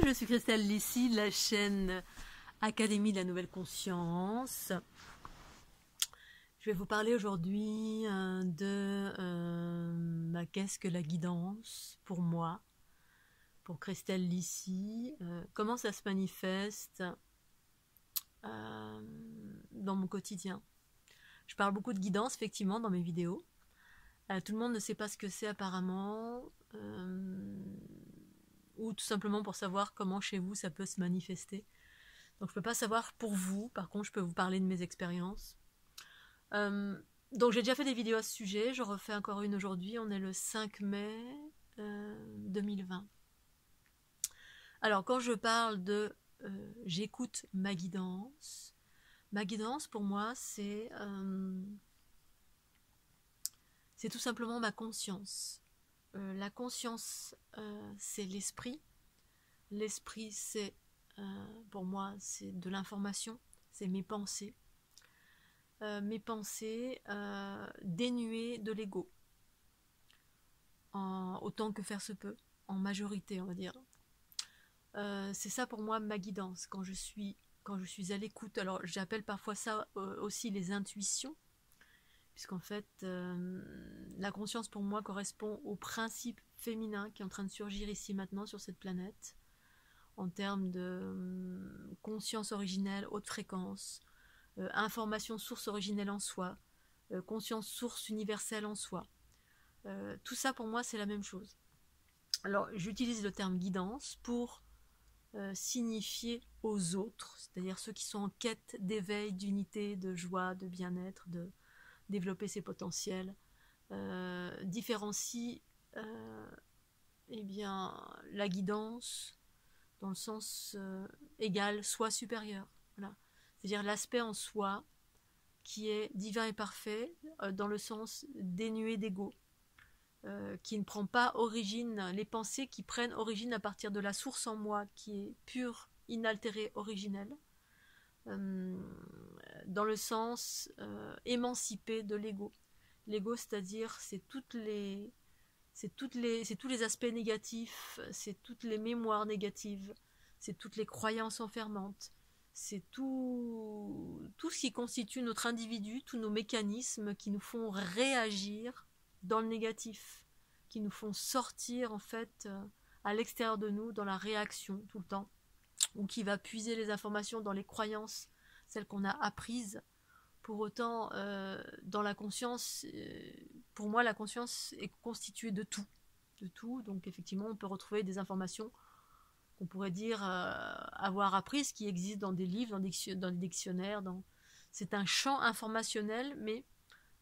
je suis Christelle Lissy de la chaîne Académie de la Nouvelle Conscience. Je vais vous parler aujourd'hui de qu'est-ce que la guidance pour moi, pour Christelle Lissy, comment ça se manifeste dans mon quotidien. Je parle beaucoup de guidance effectivement dans mes vidéos. Tout le monde ne sait pas ce que c'est apparemment, ou tout simplement pour savoir comment chez vous ça peut se manifester. Donc je peux pas savoir pour vous, par contre je peux vous parler de mes expériences. Donc j'ai déjà fait des vidéos à ce sujet, je refais encore une aujourd'hui, on est le 5 mai 2020. Alors quand je parle de j'écoute ma guidance pour moi c'est tout simplement ma conscience. La conscience c'est l'esprit. L'esprit c'est pour moi c'est de l'information, c'est mes pensées. Dénuées de l'ego, autant que faire se peut, en majorité on va dire. C'est ça pour moi ma guidance, quand je suis à l'écoute. Alors j'appelle parfois ça aussi les intuitions, puisqu'en fait la conscience pour moi correspond au principe féminin qui est en train de surgir ici maintenant sur cette planète, en termes de conscience originelle, haute fréquence, information source originelle en soi, conscience source universelle en soi. Tout ça pour moi c'est la même chose. Alors j'utilise le terme guidance pour signifier aux autres, c'est-à-dire ceux qui sont en quête d'éveil, d'unité, de joie, de bien-être, de développer ses potentiels, différencie eh bien, la guidance dans le sens égal, soi supérieur. Voilà. C'est-à-dire l'aspect en soi qui est divin et parfait, dans le sens dénué d'ego, qui ne prend pas origine, les pensées qui prennent origine à partir de la source en moi, qui est pure, inaltérée, originelle, dans le sens émancipé de l'ego. L'ego, c'est-à-dire, c'est tous les aspects négatifs, c'est toutes les mémoires négatives, c'est toutes les croyances enfermantes, c'est tout ce qui constitue notre individu, tous nos mécanismes qui nous font réagir dans le négatif, qui nous font sortir en fait à l'extérieur de nous dans la réaction tout le temps, ou qui va puiser les informations dans les croyances, celles qu'on a apprises. Pour autant, dans la conscience, pour moi la conscience est constituée de tout, donc effectivement on peut retrouver des informations qu'on pourrait dire avoir apprises, qui existent dans des livres, dans des dictionnaires, c'est un champ informationnel, mais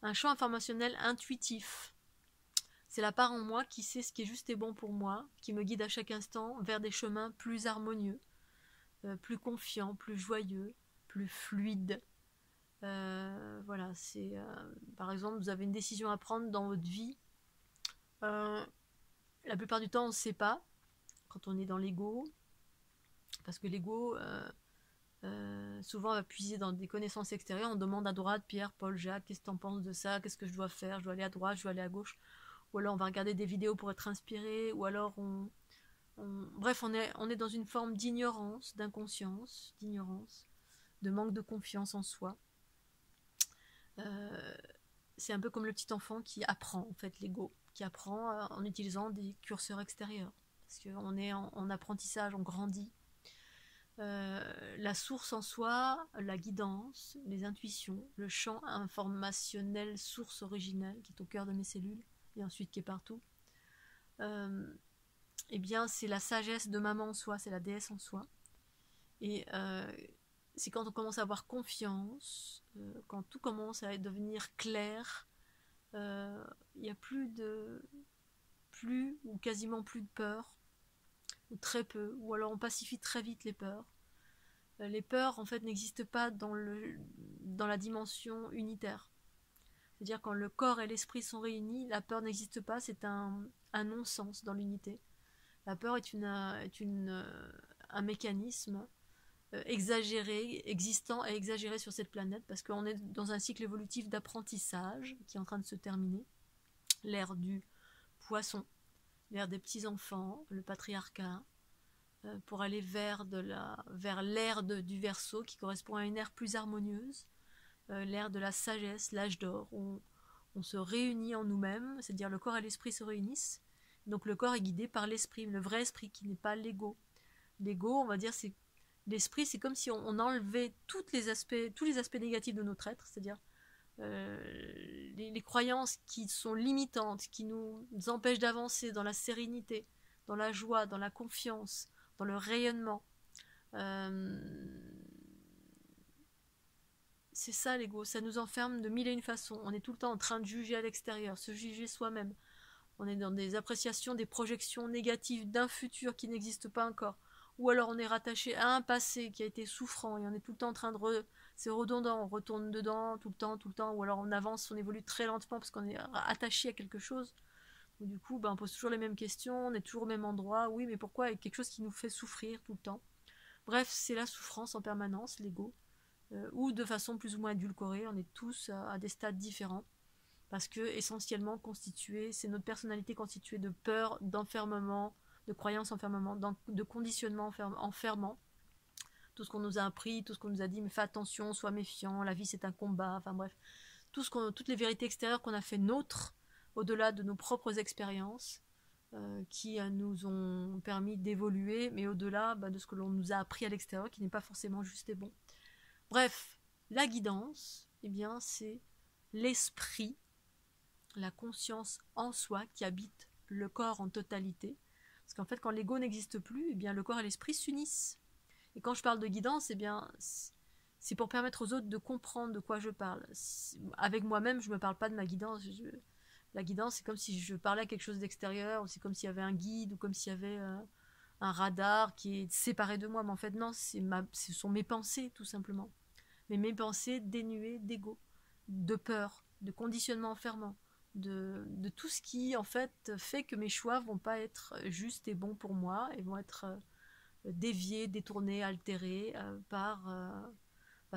un champ informationnel intuitif. C'est la part en moi qui sait ce qui est juste et bon pour moi, qui me guide à chaque instant vers des chemins plus harmonieux, plus confiants, plus joyeux, plus fluides. Voilà, c'est par exemple, vous avez une décision à prendre dans votre vie. La plupart du temps, on ne sait pas quand on est dans l'ego, parce que l'ego souvent va puiser dans des connaissances extérieures. On demande à droite, Pierre, Paul, Jacques, qu'est-ce que tu en penses de ça, qu'est-ce que je dois faire, je dois aller à droite, je dois aller à gauche, ou alors on va regarder des vidéos pour être inspiré, ou alors bref, on est dans une forme d'ignorance, d'inconscience, d'ignorance, de manque de confiance en soi. C'est un peu comme le petit enfant qui apprend en fait l'ego, qui apprend en utilisant des curseurs extérieurs, parce qu'on est en apprentissage, on grandit. La source en soi, la guidance, les intuitions, le champ informationnel source originelle qui est au cœur de mes cellules et ensuite qui est partout, eh bien c'est la sagesse de maman en soi, c'est la déesse en soi. Et c'est quand on commence à avoir confiance, quand tout commence à devenir clair, il n'y a plus ou quasiment plus de peur, ou très peu, ou alors on pacifie très vite les peurs. Les peurs en fait n'existent pas dans la dimension unitaire. C'est-à-dire quand le corps et l'esprit sont réunis, la peur n'existe pas, c'est un non-sens dans l'unité. La peur est un mécanisme exagéré, existant et exagéré sur cette planète, parce qu'on est dans un cycle évolutif d'apprentissage qui est en train de se terminer. L'ère du poisson, l'ère des petits-enfants, le patriarcat, pour aller vers l'ère du Verseau, qui correspond à une ère plus harmonieuse, l'ère de la sagesse, l'âge d'or, où on se réunit en nous-mêmes, c'est-à-dire le corps et l'esprit se réunissent. Donc le corps est guidé par l'esprit, le vrai esprit qui n'est pas l'ego. L'ego, on va dire, c'est l'esprit, c'est comme si on enlevait tous les aspects négatifs de notre être, c'est-à-dire les croyances qui sont limitantes, qui nous empêchent d'avancer dans la sérénité, dans la joie, dans la confiance, dans le rayonnement. C'est ça l'ego, ça nous enferme de mille et une façons. On est tout le temps en train de juger à l'extérieur, se juger soi-même. On est dans des appréciations, des projections négatives d'un futur qui n'existe pas encore. Ou alors on est rattaché à un passé qui a été souffrant et on est tout le temps en train de... C'est redondant, on retourne dedans tout le temps, ou alors on avance, on évolue très lentement parce qu'on est attaché à quelque chose. Et du coup, on pose toujours les mêmes questions, on est toujours au même endroit. Oui, mais pourquoi? Quelque chose qui nous fait souffrir tout le temps. Bref, c'est la souffrance en permanence, l'ego. Ou de façon plus ou moins édulcorée, on est tous à des stades différents. Parce que essentiellement constitué, c'est notre personnalité constituée de peur, d'enfermement, de croyances enfermement, de conditionnement enfermant. Tout ce qu'on nous a appris, tout ce qu'on nous a dit, mais fais attention, sois méfiant, la vie c'est un combat, enfin bref. Toutes les vérités extérieures qu'on a fait nôtres, au-delà de nos propres expériences, qui nous ont permis d'évoluer, mais au-delà de ce que l'on nous a appris à l'extérieur, qui n'est pas forcément juste et bon. Bref, la guidance, eh bien, c'est l'esprit, la conscience en soi qui habite le corps en totalité. Parce qu'en fait, quand l'ego n'existe plus, eh bien, le corps et l'esprit s'unissent. Et quand je parle de guidance, eh bien, c'est pour permettre aux autres de comprendre de quoi je parle. Avec moi-même, je ne me parle pas de ma guidance. La guidance, c'est comme si je parlais à quelque chose d'extérieur, c'est comme s'il y avait un guide, ou comme s'il y avait un radar qui est séparé de moi. Mais en fait, non, ce sont mes pensées, tout simplement. Mais mes pensées dénuées d'ego, de peur, de conditionnement enfermant, de tout ce qui, en fait, fait que mes choix vont pas être justes et bons pour moi, et vont être déviés, détournés, altérés par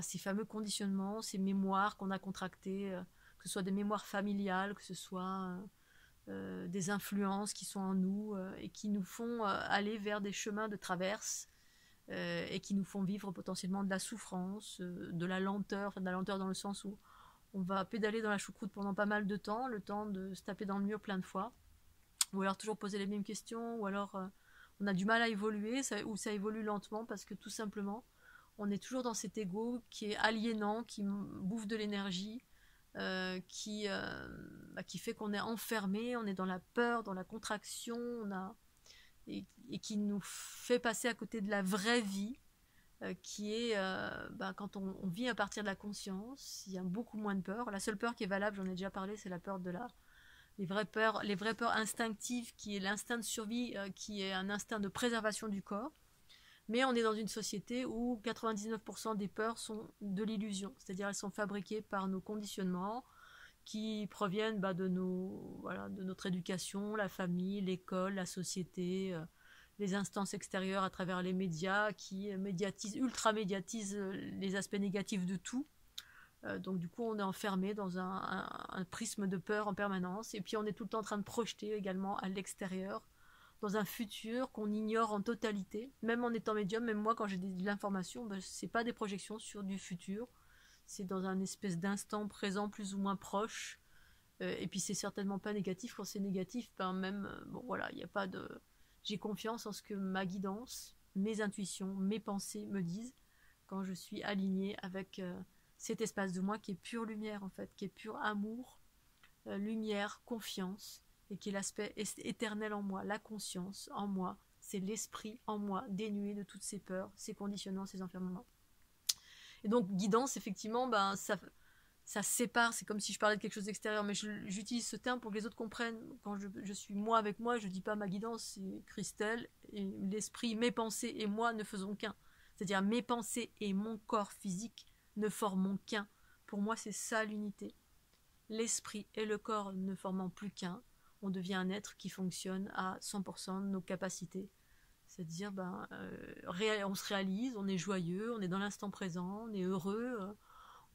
ces fameux conditionnements, ces mémoires qu'on a contractées, que ce soit des mémoires familiales, que ce soit des influences qui sont en nous et qui nous font aller vers des chemins de traverse et qui nous font vivre potentiellement de la souffrance, de la lenteur dans le sens où on va pédaler dans la choucroute pendant pas mal de temps, le temps de se taper dans le mur plein de fois, ou alors toujours poser les mêmes questions, ou alors on a du mal à évoluer, ou ça évolue lentement parce que tout simplement on est toujours dans cet ego qui est aliénant, qui bouffe de l'énergie, qui fait qu'on est enfermé, on est dans la peur, dans la contraction, et qui nous fait passer à côté de la vraie vie, qui est quand on vit à partir de la conscience, il y a beaucoup moins de peur. La seule peur qui est valable, j'en ai déjà parlé, c'est la peur de les vraies peurs instinctives, qui est l'instinct de survie, qui est un instinct de préservation du corps. Mais on est dans une société où 99% des peurs sont de l'illusion, c'est-à-dire elles sont fabriquées par nos conditionnements qui proviennent de notre éducation, la famille, l'école, la société, les instances extérieures à travers les médias qui ultra-médiatisent les aspects négatifs de tout. Donc du coup on est enfermé dans un prisme de peur en permanence, et puis on est tout le temps en train de projeter également à l'extérieur dans un futur qu'on ignore en totalité. Même en étant médium, même moi quand j'ai de l'information, c'est pas des projections sur du futur, c'est dans un espèce d'instant présent plus ou moins proche, et puis c'est certainement pas négatif. Quand c'est négatif, il n'y a pas de... J'ai confiance en ce que ma guidance, mes intuitions, mes pensées me disent quand je suis alignée avec cet espace de moi qui est pure lumière en fait, qui est pur amour, lumière, confiance, et qui est l'aspect éternel en moi, la conscience en moi, c'est l'esprit en moi, dénué de toutes ces peurs, ces conditionnements, ces enfermements. Et donc guidance, effectivement, ça sépare, c'est comme si je parlais de quelque chose d'extérieur, mais j'utilise ce terme pour que les autres comprennent. Quand je suis moi avec moi, je dis pas ma guidance, c'est Christelle, et l'esprit, mes pensées et moi ne faisons qu'un. C'est-à-dire mes pensées et mon corps physique ne formons qu'un. Pour moi, c'est ça l'unité. L'esprit et le corps ne formant plus qu'un, on devient un être qui fonctionne à 100% de nos capacités. C'est-à-dire, on se réalise, on est joyeux, on est dans l'instant présent, on est heureux,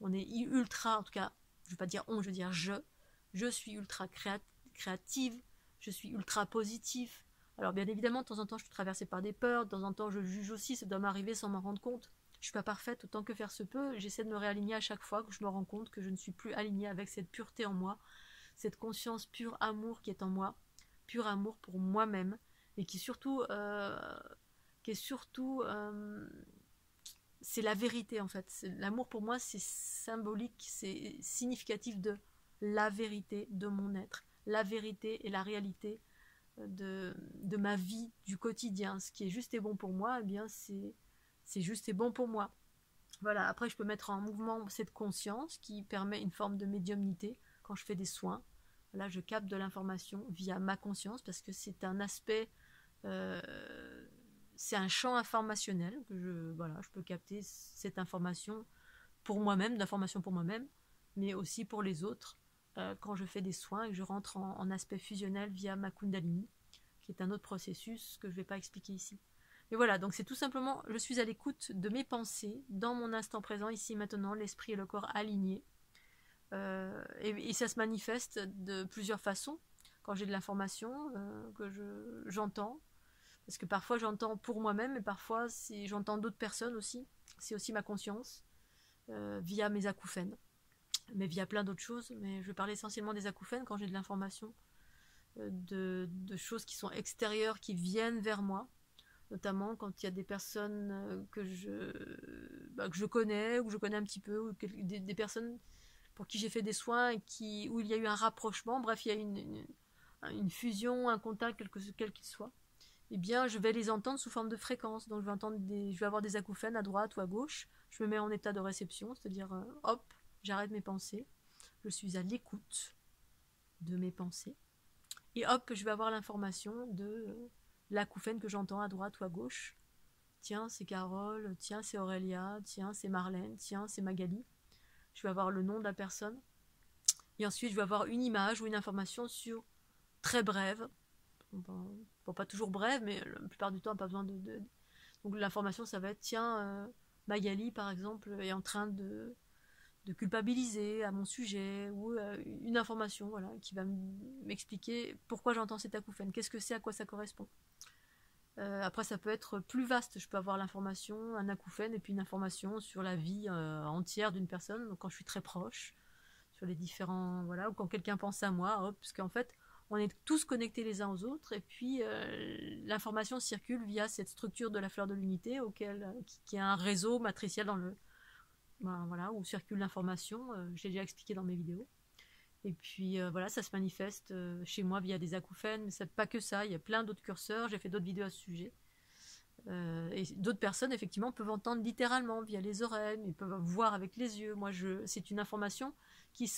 on est ultra, en tout cas, je ne veux pas dire on, je veux dire je suis ultra créative, je suis ultra positif, Alors bien évidemment, de temps en temps, je suis traversée par des peurs, de temps en temps, je juge aussi, ça doit m'arriver sans m'en rendre compte. Je suis pas parfaite, autant que faire se peut, j'essaie de me réaligner à chaque fois que je me rends compte que je ne suis plus alignée avec cette pureté en moi, cette conscience pure amour qui est en moi, pur amour pour moi-même, et qui est surtout c'est la vérité en fait. L'amour pour moi c'est symbolique, c'est significatif de la vérité de mon être, la vérité et la réalité de ma vie du quotidien. Ce qui est juste et bon pour moi, eh bien c'est juste et bon pour moi. Voilà, après je peux mettre en mouvement cette conscience qui permet une forme de médiumnité quand je fais des soins. Là, je capte de l'information via ma conscience parce que c'est un aspect, euh, c'est un champ informationnel que je peux capter cette information pour moi-même, d'information pour moi-même, mais aussi pour les autres quand je fais des soins et que je rentre en aspect fusionnel via ma Kundalini, qui est un autre processus que je ne vais pas expliquer ici. Mais voilà, donc c'est tout simplement, je suis à l'écoute de mes pensées, dans mon instant présent, ici maintenant, l'esprit et le corps alignés. Et ça se manifeste de plusieurs façons. Quand j'ai de l'information j'entends, parce que parfois j'entends pour moi-même, et parfois j'entends d'autres personnes aussi. C'est aussi ma conscience, via mes acouphènes, mais via plein d'autres choses. Mais je vais parler essentiellement des acouphènes quand j'ai de l'information, de choses qui sont extérieures, qui viennent vers moi, notamment quand il y a des personnes que je connais, ou que je connais un petit peu, ou des personnes pour qui j'ai fait des soins et où il y a eu un rapprochement, bref, il y a une fusion, un contact, quel qu'il soit, eh bien, je vais les entendre sous forme de fréquence. Donc, je vais avoir des acouphènes à droite ou à gauche. Je me mets en état de réception, c'est-à-dire, hop, j'arrête mes pensées. Je suis à l'écoute de mes pensées. Et hop, je vais avoir l'information de l'acouphène que j'entends à droite ou à gauche. Tiens, c'est Carole. Tiens, c'est Aurélia. Tiens, c'est Marlène. Tiens, c'est Magali. Je vais avoir le nom de la personne. Et ensuite, je vais avoir une image ou une information très brève. Bon, pas toujours brève, mais la plupart du temps, on n'a pas besoin Donc l'information, ça va être, tiens, Magali, par exemple, est en train de culpabiliser à mon sujet, ou une information, voilà, qui va m'expliquer pourquoi j'entends cet acouphène, qu'est-ce que c'est, à quoi ça correspond. Après, ça peut être plus vaste. Je peux avoir l'information, un acouphène, et puis une information sur la vie entière d'une personne, donc quand je suis très proche, sur les différents, voilà, ou quand quelqu'un pense à moi, hop, parce qu'en fait, on est tous connectés les uns aux autres, et puis l'information circule via cette structure de la fleur de l'unité, qui est un réseau matriciel voilà, où circule l'information. J'ai déjà expliqué dans mes vidéos. Et puis voilà, ça se manifeste chez moi via des acouphènes, mais c'est pas que ça, il y a plein d'autres curseurs, j'ai fait d'autres vidéos à ce sujet. Et d'autres personnes, effectivement, peuvent entendre littéralement via les oreilles, mais peuvent voir avec les yeux. C'est une information qui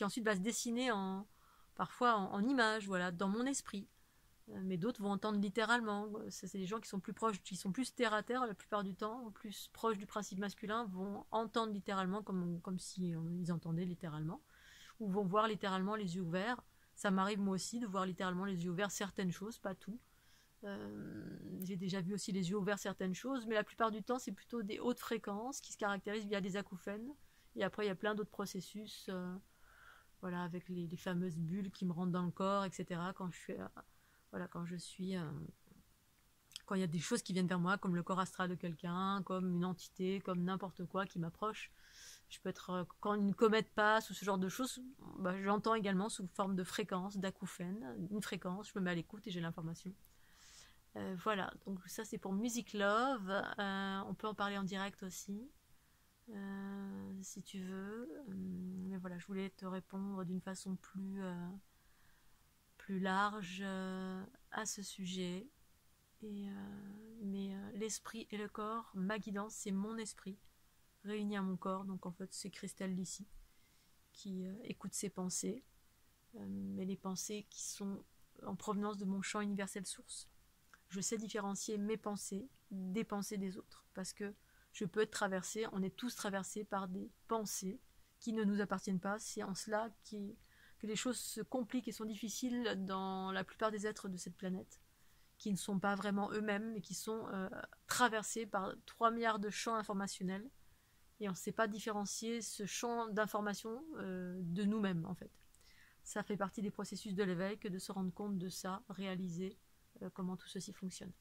ensuite va se dessiner parfois en images, voilà, dans mon esprit. Mais d'autres vont entendre littéralement. C'est des gens qui sont plus proches, qui sont plus terre à terre la plupart du temps, plus proches du principe masculin, vont entendre littéralement comme si ils entendaient littéralement, ou vont voir littéralement les yeux ouverts. Ça m'arrive moi aussi de voir littéralement les yeux ouverts certaines choses, pas tout. J'ai déjà vu aussi les yeux ouverts certaines choses, mais la plupart du temps c'est plutôt des hautes fréquences qui se caractérisent via des acouphènes. Et après il y a plein d'autres processus, voilà, avec les fameuses bulles qui me rentrent dans le corps, etc. Quand il y a des choses qui viennent vers moi, comme le corps astral de quelqu'un, comme une entité, comme n'importe quoi qui m'approche. Je peux être, quand une comète passe ou ce genre de choses, j'entends également sous forme de fréquence, d'acouphène, une fréquence, je me mets à l'écoute et j'ai l'information. Voilà, donc ça c'est pour Music Love. On peut en parler en direct aussi, si tu veux. Mais voilà, je voulais te répondre d'une façon plus large à ce sujet. Mais l'esprit et le corps, ma guidance, c'est mon esprit réuni à mon corps. Donc en fait, c'est Christelle Lissy qui écoute ses pensées, mais les pensées qui sont en provenance de mon champ universel source. Je sais différencier mes pensées des pensées des autres, parce que je peux être traversée, on est tous traversés par des pensées qui ne nous appartiennent pas. C'est en cela que les choses se compliquent et sont difficiles dans la plupart des êtres de cette planète, qui ne sont pas vraiment eux-mêmes, mais qui sont traversés par 3 milliards de champs informationnels, et on ne sait pas différencier ce champ d'information de nous-mêmes, en fait. ça fait partie des processus de l'éveil que de se rendre compte de ça, réaliser comment tout ceci fonctionne.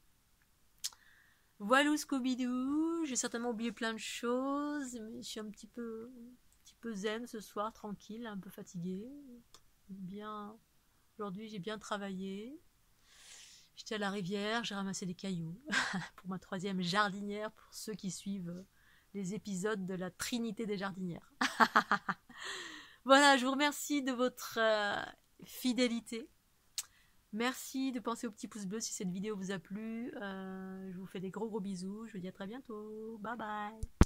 Voilà Scooby-Doo, j'ai certainement oublié plein de choses, mais je suis un petit peu zen ce soir, tranquille, un peu fatiguée. Aujourd'hui j'ai bien travaillé. J'étais à la rivière, j'ai ramassé des cailloux pour ma 3e jardinière, pour ceux qui suivent les épisodes de la Trinité des jardinières. Voilà, je vous remercie de votre fidélité. Merci de penser au petit pouce bleu si cette vidéo vous a plu. Je vous fais des gros bisous. Je vous dis à très bientôt. Bye bye.